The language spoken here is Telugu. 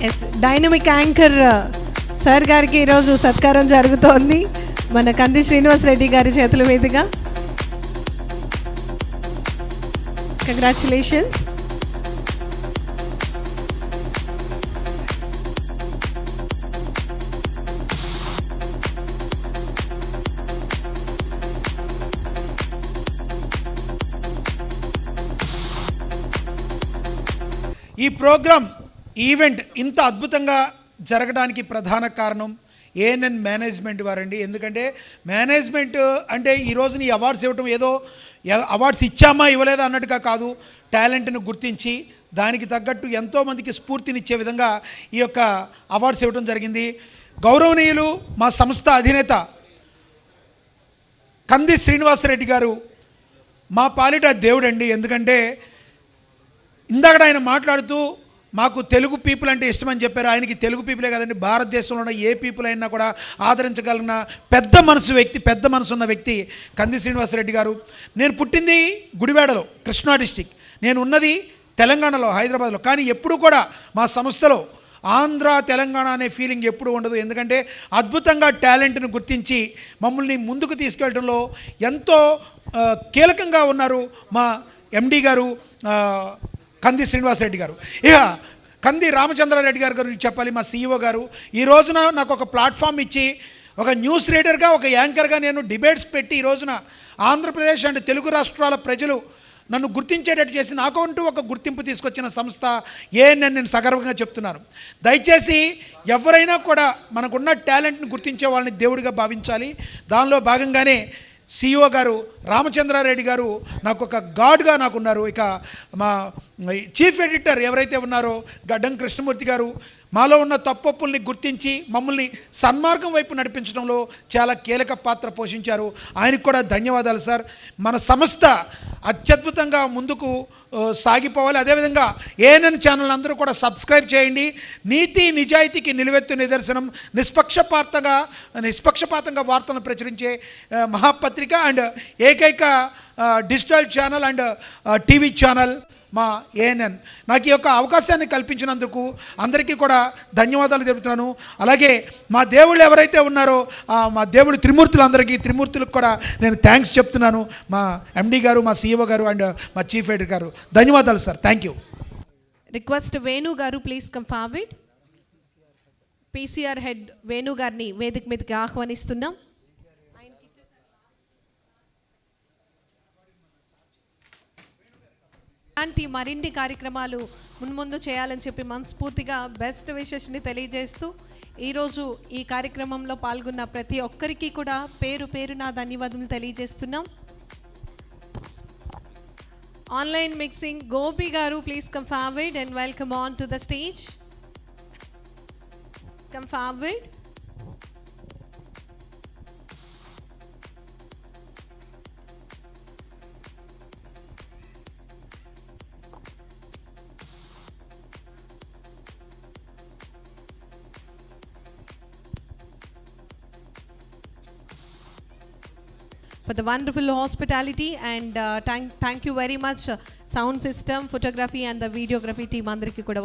ఎస్, డైనమిక్ యాంకర్ సార్ గారికి ఈరోజు సత్కారం జరుగుతోంది మన కంది శ్రీనివాస్ రెడ్డి గారి చేతుల మీదుగా. కంగ్రాచులేషన్స్. ఈ ప్రోగ్రామ్ ఈవెంట్ ఇంత అద్భుతంగా జరగడానికి ప్రధాన కారణం ఏఎన్ఎన్ మేనేజ్మెంట్ వారండి. ఎందుకంటే మేనేజ్మెంట్ అంటే ఈ రోజున ఈ అవార్డ్స్ ఇవ్వటం ఏదో అవార్డ్స్ ఇచ్చామా ఇవ్వలేదా అన్నట్టుగా కాదు, టాలెంట్ను గుర్తించి దానికి తగ్గట్టు ఎంతోమందికి స్ఫూర్తినిచ్చే విధంగా ఈ యొక్క అవార్డ్స్ ఇవ్వడం జరిగింది. గౌరవనీయులు మా సంస్థ అధినేత కంది శ్రీనివాసరెడ్డి గారు మా పాలిట దేవుడండి. ఎందుకంటే ఇందాక ఆయన మాట్లాడుతూ మాకు తెలుగు పీపుల్ అంటే ఇష్టమని చెప్పారు. ఆయనకి తెలుగు పీపులే కదండి, భారతదేశంలో ఉన్న ఏ పీపుల్ అయినా కూడా ఆదరించగలిగిన పెద్ద మనసు ఉన్న వ్యక్తి కంది శ్రీనివాసరెడ్డి గారు. నేను పుట్టింది గుడివాడలో, కృష్ణా డిస్టిక్. నేను ఉన్నది తెలంగాణలో, హైదరాబాద్లో. కానీ ఎప్పుడు కూడా మా సంస్థలో ఆంధ్ర తెలంగాణ అనే ఫీలింగ్ ఎప్పుడు ఉండదు. ఎందుకంటే అద్భుతంగా టాలెంట్ను గుర్తించి మమ్మల్ని ముందుకు తీసుకెళ్ళడంలో ఎంతో కీలకంగా ఉన్నారు మా ఎండి గారు కంది శ్రీనివాసరెడ్డి గారు. ఇక కంది రామచంద్రారెడ్డి గారి గురించి చెప్పాలి. మా CEO గారు ఈ రోజున నాకు ఒక ప్లాట్ఫామ్ ఇచ్చి ఒక న్యూస్ రీడర్గా, ఒక యాంకర్గా నేను డిబేట్స్ పెట్టి ఈ రోజున ఆంధ్రప్రదేశ్ అండ్ తెలుగు రాష్ట్రాల ప్రజలు నన్ను గుర్తించేటట్టు చేసి నాకంటూ ఒక గుర్తింపు తీసుకొచ్చిన సంస్థ ఏఎన్ఎన్. నేను సగర్వంగా చెప్తున్నాను. దయచేసి ఎవరైనా కూడా మనకున్న టాలెంట్ని గుర్తించే వాళ్ళని దేవుడిగా భావించాలి. దానిలో భాగంగానే CEO గారు రామచంద్రారెడ్డి గారు నాకు ఒక గాడ్గా నాకున్నారు. ఇక మా చీఫ్ ఎడిటర్ ఎవరైతే ఉన్నారో గడ్డం కృష్ణమూర్తి గారు మాలో ఉన్న తప్పొప్పుల్ని గుర్తించి మమ్మల్ని సన్మార్గం వైపు నడిపించడంలో చాలా కీలక పాత్ర పోషించారు. ఆయనకు కూడా ధన్యవాదాలు సార్. మన సంస్థ అత్యద్భుతంగా ముందుకు సాగిపోవాలి. అదేవిధంగా ఏఎన్ఎన్ ఛానల్ అందరూ కూడా సబ్స్క్రైబ్ చేయండి. నీతి నిజాయితీకి నిలువెత్తు నిదర్శనం, నిష్పక్షపాతంగా వార్తలను ప్రచురించే మహాపత్రిక అండ్ ఏకైక digital channel and TV channel మా ఏఎన్ఎన్. నాకు ఈ యొక్క అవకాశాన్ని కల్పించినందుకు అందరికీ కూడా ధన్యవాదాలు తెలుపుతున్నాను. అలాగే మా దేవుళ్ళు ఎవరైతే ఉన్నారో మా దేవుడు త్రిమూర్తులకు కూడా నేను థ్యాంక్స్ చెప్తున్నాను. మా ఎండి గారు, మా CEO గారు అండ్ మా చీఫ్ ఎడిటర్ గారు. ధన్యవాదాలు sir. Thank you. Request Venu గారు please come forward. PCR head Venu గారిని వేదిక మీదకి ఆహ్వానిస్తున్నాం. అలాంటి మరిన్ని కార్యక్రమాలు మున్ముందు చేయాలని చెప్పి మనస్ఫూర్తిగా బెస్ట్ విషెస్ని తెలియజేస్తూ ఈరోజు ఈ కార్యక్రమంలో పాల్గొన్న ప్రతి ఒక్కరికి కూడా పేరు పేరున ధన్యవాదాలు తెలియజేస్తున్నాం. ఆన్లైన్ మిక్సింగ్ గోపి గారు please come forward and welcome on to the stage. Come forward. For the wonderful hospitality and thank you very much sound system, photography and the videography team అందరికీ కూడా